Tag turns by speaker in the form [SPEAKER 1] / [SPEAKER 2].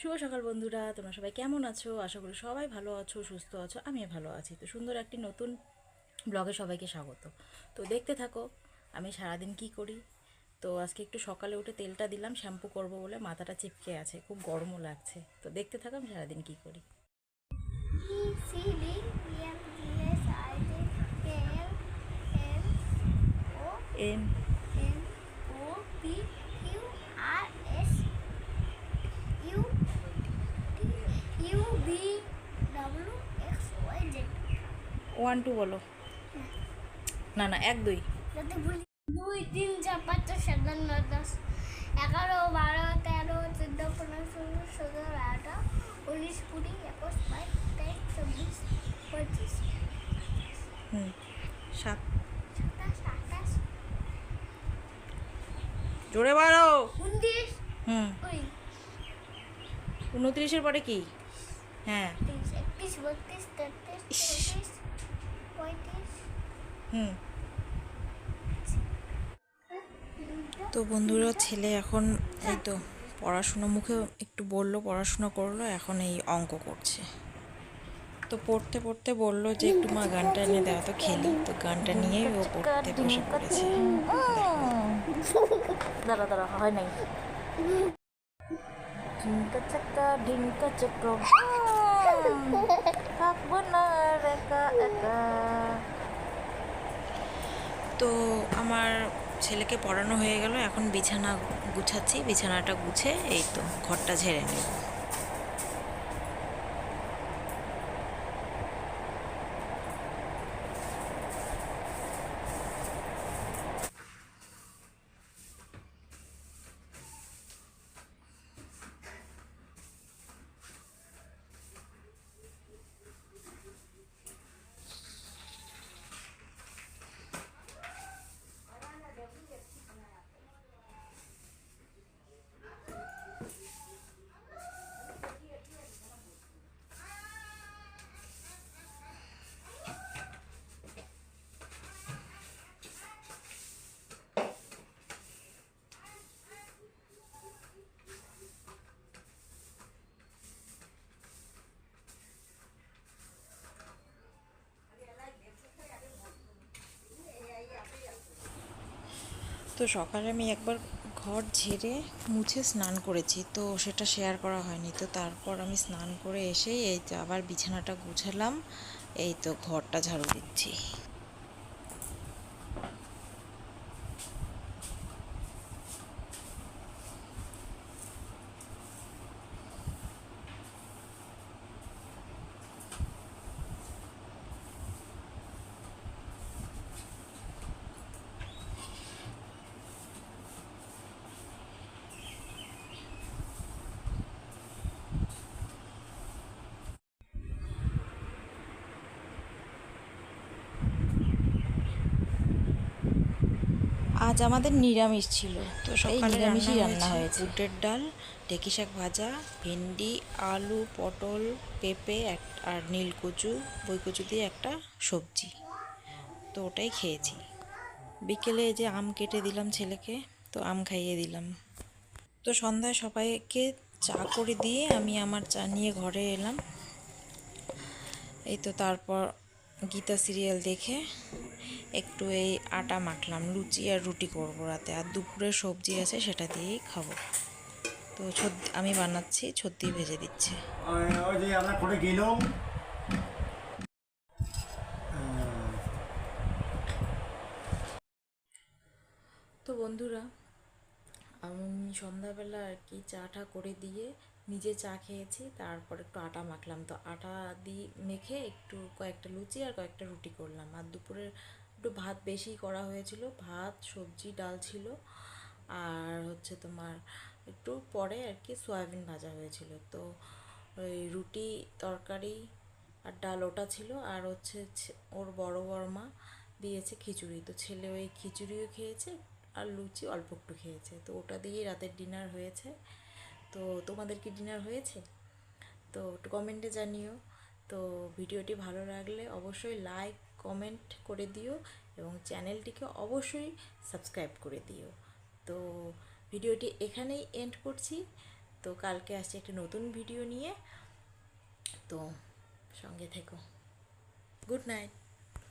[SPEAKER 1] শুভ সকাল বন্ধুরা, তোমরা সবাই কেমন আছো? আশা করি সবাই ভালো আছো, সুস্থ আছো। আমিও ভালো আছি। তো সুন্দর একটি নতুন ব্লগে সবাইকে স্বাগত। তো দেখতে থাকো আমি সারাদিন কি করি। তো আজকে একটু সকালে উঠে তেলটা দিলাম, শ্যাম্পু করব বলে মাথাটা চিপকে আছে, খুব গরমও লাগছে। তো দেখতে থাকো আমি সারাদিন কি করি। এম ওয়ান টু বলো। না না, এক দুই।
[SPEAKER 2] দুই তিন চার পাঁচ ছয় সাত আট নয় দশ 11 12 13 14 15 16 17 18 19 20 21 22 23 24 25
[SPEAKER 1] সাত।
[SPEAKER 2] 27 28
[SPEAKER 1] জোরে বাড়ো।
[SPEAKER 2] 29
[SPEAKER 1] হুম।
[SPEAKER 2] 20
[SPEAKER 1] 29-এর পরে কি? হ্যাঁ।
[SPEAKER 2] 31 32 33
[SPEAKER 1] ইস।
[SPEAKER 2] 34 35
[SPEAKER 1] হুম। তো বন্ধুরা, ছেলে এখন এই তো পড়াশুনো মুখে একটু বললো, পড়াশুনো করলো, এখন এই অঙ্ক করছে। তো পড়তে পড়তে বললো যে একটু মা গানটা এনে দেওয়া, তো খেলি। তো গানটা নিয়েই ও পড়তে বসে পড়েছে। দাঁড়া দাঁড়া, হয় নাই। ঢিঙ্কা চাক্কা ঢিঙ্কা চাক্কা থাকবো না আর একা একা। তো আমার ছেলেকে পড়ানো হয়ে গেল, এখন বিছানা গুছাচ্ছি। বিছানাটা গুছে এই তো ঘরটা ঝেড়ে নেব। তো সকালে আমি একবার ঘর ঝেড়ে মুছে স্নান করেছি, তো সেটা শেয়ার করা হয়নি। তো তারপর আমি স্নান করে এসেই এই তো আবার বিছানাটা গুছালাম, এই তো ঘরটা ঝাড়ু দিচ্ছি। আজ আমাদের নিরামিষ ছিল, তো সকালে নিরামিষই রান্না হয়েছে। বুটের ডাল, ঢেঁকি শাক ভাজা, ভেন্ডি, আলু, পটল, পেঁপে আর নীলকচু, বইকচু দিয়ে একটা সবজি। তো ওটাই খেয়েছি। বিকেলে এই যে আম কেটে দিলাম ছেলেকে, তো আম খাইয়ে দিলাম। তো সন্ধ্যায় সবাইকে চা করে দিয়ে আমি আমার চা নিয়ে ঘরে এলাম। এই তো তারপর গীতা সিরিয়াল দেখে একটু এই আটা মাখলাম, লুচি আর রুটি করবো রাতে। আর দুপুরে সবজি আছে, সেটা দিয়েই খাবো। তো আমি বানাচ্ছি, ছত্তি ভেজে দিচ্ছে। তো বন্ধুরা, আমি সন্ধ্যাবেলা আর কি চাটা করে দিয়ে নিজে চা খেয়েছি, তারপর একটু আটা মাখলাম। তো আটা দিয়ে মেখে একটু কয়েকটা লুচি আর কয়েকটা রুটি করলাম। আর দুপুরে একটু ভাত বেশি করা হয়েছিল, ভাত সবজি ডাল ছিল। আর হচ্ছে তোমার একটু পরে আর কি সয়াবিন ভাজা হয়েছিল। তো ওই রুটি তরকারি আর ডাল ওটা ছিল। আর হচ্ছে ওর বড় বড়মা দিয়েছে খিচুড়ি, তো ছেলে ওই খিচুড়িও খেয়েছে আর লুচি অল্প একটু খেয়েছে। তো ওটা দিয়েই রাতের ডিনার হয়েছে। তো তোমাদের কি ডিনার হয়েছে? তো একটু কমেন্টে জানিও। তো ভিডিওটি ভালো লাগলে অবশ্যই লাইক কমেন্ট করে দিও এবং চ্যানেলটিকে অবশ্যই সাবস্ক্রাইব করে দিও। তো ভিডিওটি এখানেই এন্ড করছি। তো কালকে আসছি একটা নতুন ভিডিও নিয়ে, তো সঙ্গে থেকো। Good night.